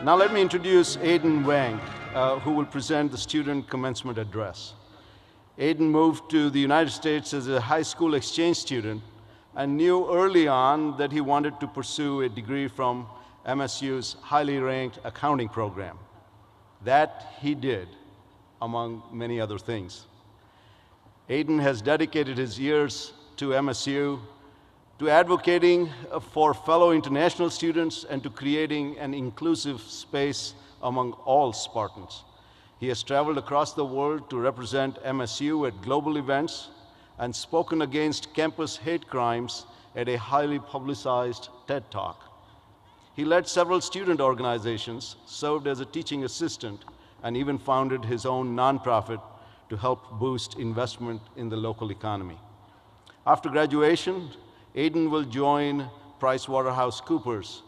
Now let me introduce Aiden Wang, who will present the student commencement address. Aiden moved to the United States as a high school exchange student and knew early on that he wanted to pursue a degree from MSU's highly ranked accounting program. That he did, among many other things. Aiden has dedicated his years to MSU, to advocating for fellow international students, and to creating an inclusive space among all Spartans. He has traveled across the world to represent MSU at global events and spoken against campus hate crimes at a highly publicized TED Talk. He led several student organizations, served as a teaching assistant, and even founded his own nonprofit to help boost investment in the local economy. After graduation, Aiden will join PricewaterhouseCoopers,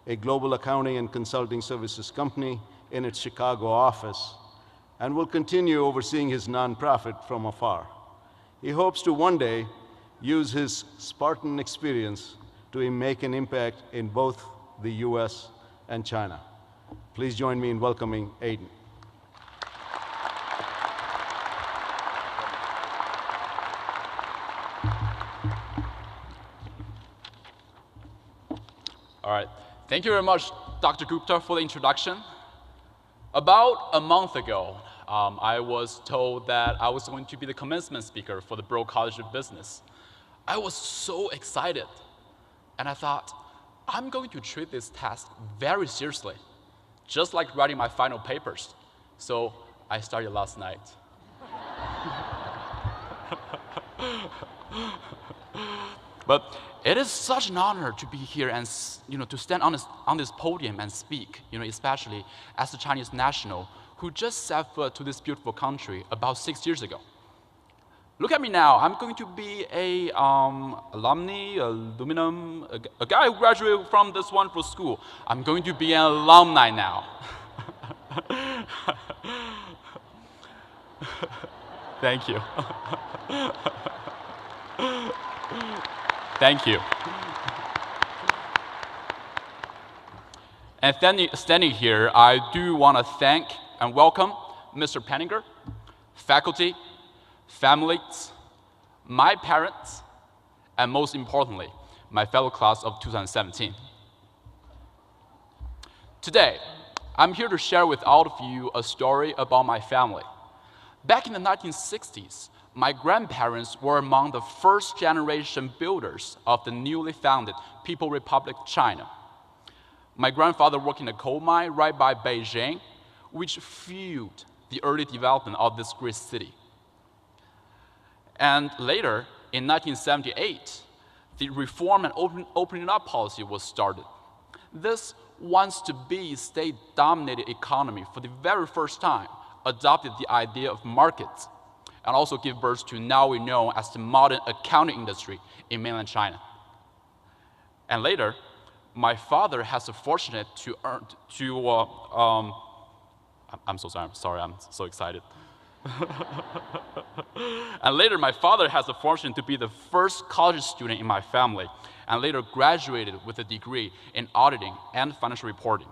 a global accounting and consulting services company, in its Chicago office, and will continue overseeing his nonprofit from afar. He hopes to one day use his Spartan experience to make an impact in both the US and China. Please join me in welcoming Aiden. All right. Thank you very much, Dr. Gupta, for the introduction. About a month ago, I was told that I was going to be the commencement speaker for the Broad College of Business. I was so excited, and I thought, I'm going to treat this task very seriously, just like writing my final papers. So I started last night. But it is such an honor to be here and to stand on this podium and speak, especially as the Chinese national who just set foot to this beautiful country about 6 years ago. Look at me now. I'm going to be a a guy who graduated from this wonderful school. I'm going to be an alumni now. Thank you. Thank you. And standing here, I do want to thank and welcome Mr. Penninger, faculty, families, my parents, and most importantly, my fellow class of 2017. Today, I'm here to share with all of you a story about my family. Back in the 1960s, my grandparents were among the first generation builders of the newly founded People's Republic of China. My grandfather worked in a coal mine right by Beijing, which fueled the early development of this great city. And later, in 1978, the reform and opening up policy was started. This once-to-be state-dominated economy for the very first time adopted the idea of markets and also gave birth to now we know as the modern accounting industry in mainland China. And later, my father has the fortunate to I'm so excited. And later, my father has the fortune to be the first college student in my family, and later graduated with a degree in auditing and financial reporting.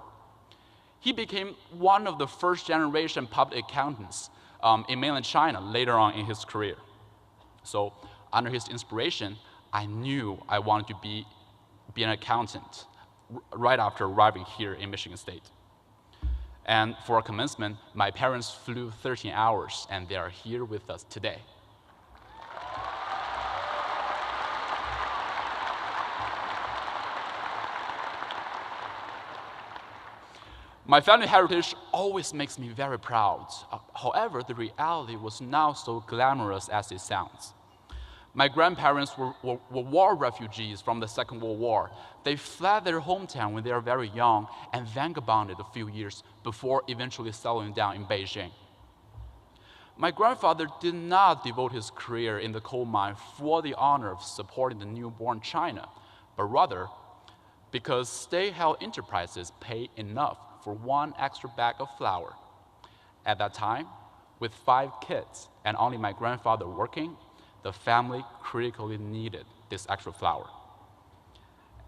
He became one of the first generation public accountants in mainland China later on in his career. So under his inspiration, I knew I wanted to be an accountant right after arriving here in Michigan State. And for our commencement, my parents flew 13 hours, and they are here with us today. My family heritage always makes me very proud. However, the reality was not so glamorous as it sounds. My grandparents were war refugees from the Second World War. They fled their hometown when they were very young and vagabonded a few years before eventually settling down in Beijing. My grandfather did not devote his career in the coal mine for the honor of supporting the newborn China, but rather because state-held enterprises pay enough for one extra bag of flour. At that time, with 5 kids and only my grandfather working, the family critically needed this extra flour.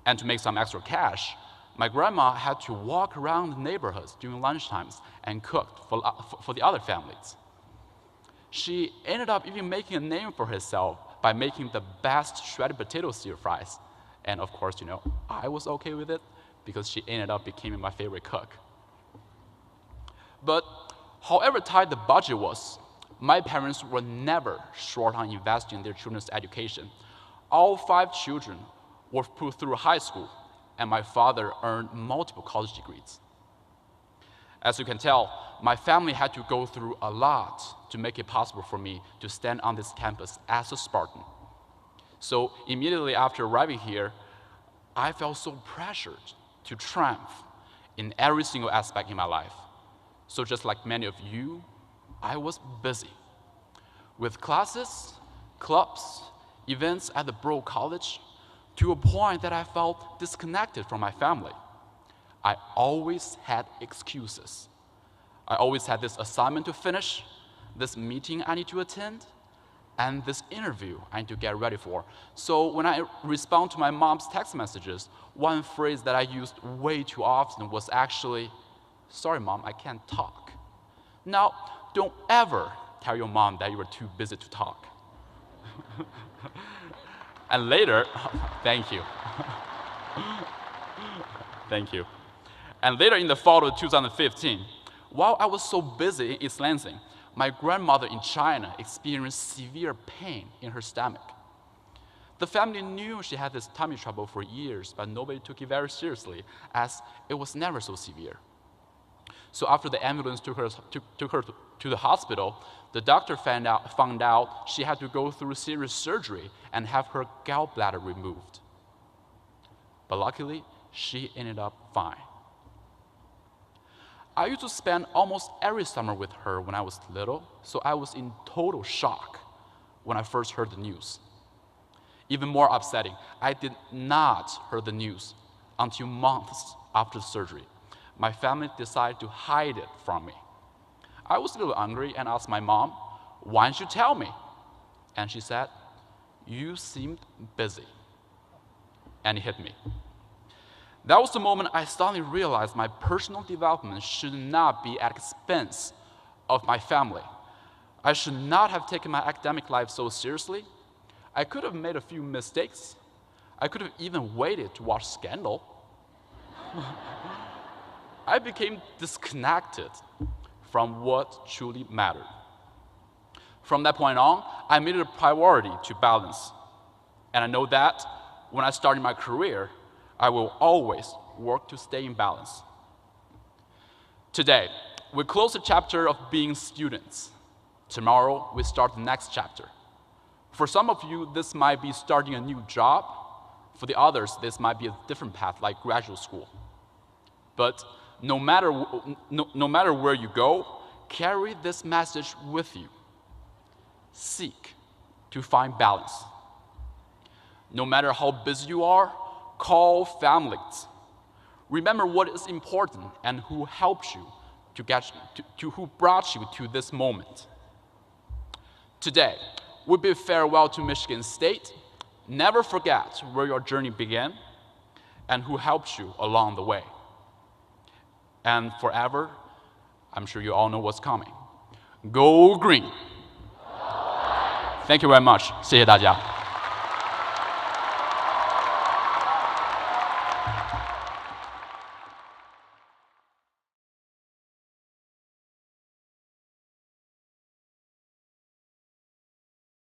And to make some extra cash, my grandma had to walk around the neighborhoods during lunchtimes and cook for the other families. She ended up even making a name for herself by making the best shredded potato stir fries. And of course, I was okay with it because she ended up becoming my favorite cook. But however tight the budget was, my parents were never short on investing in their children's education. All 5 children were put through high school, and my father earned multiple college degrees. As you can tell, my family had to go through a lot to make it possible for me to stand on this campus as a Spartan. So immediately after arriving here, I felt so pressured to triumph in every single aspect in my life. So just like many of you, I was busy with classes, clubs, events at the Bro College, to a point that I felt disconnected from my family. I always had excuses. I always had this assignment to finish, this meeting I need to attend, and this interview I need to get ready for. So when I respond to my mom's text messages, one phrase that I used way too often was actually, "Sorry, Mom, I can't talk." Now, don't ever tell your mom that you were too busy to talk. And later, thank you. Thank you. And later in the fall of 2015, while I was so busy in East Lansing, my grandmother in China experienced severe pain in her stomach. The family knew she had this tummy trouble for years, but nobody took it very seriously, as it was never so severe. So after the ambulance took her to the hospital, the doctor found out she had to go through serious surgery and have her gallbladder removed. But luckily, she ended up fine. I used to spend almost every summer with her when I was little, so I was in total shock when I first heard the news. Even more upsetting, I did not hear the news until months after the surgery. My family decided to hide it from me. I was a little angry and asked my mom, "Why didn't you tell me?" And she said, "You seemed busy." And it hit me. That was the moment I suddenly realized my personal development should not be at the expense of my family. I should not have taken my academic life so seriously. I could have made a few mistakes. I could have even waited to watch Scandal. I became disconnected from what truly mattered. From that point on, I made it a priority to balance. And I know that when I started my career, I will always work to stay in balance. Today, we close the chapter of being students. Tomorrow, we start the next chapter. For some of you, this might be starting a new job. For the others, this might be a different path, like graduate school. But no matter where you go, carry this message with you. Seek to find balance. No matter how busy you are, call families. Remember what is important and who helped you who brought you to this moment. Today, we bid farewell to Michigan State. Never forget where your journey began and who helped you along the way. And forever, I'm sure you all know what's coming. Go green! Thank you very much. 谢谢大家。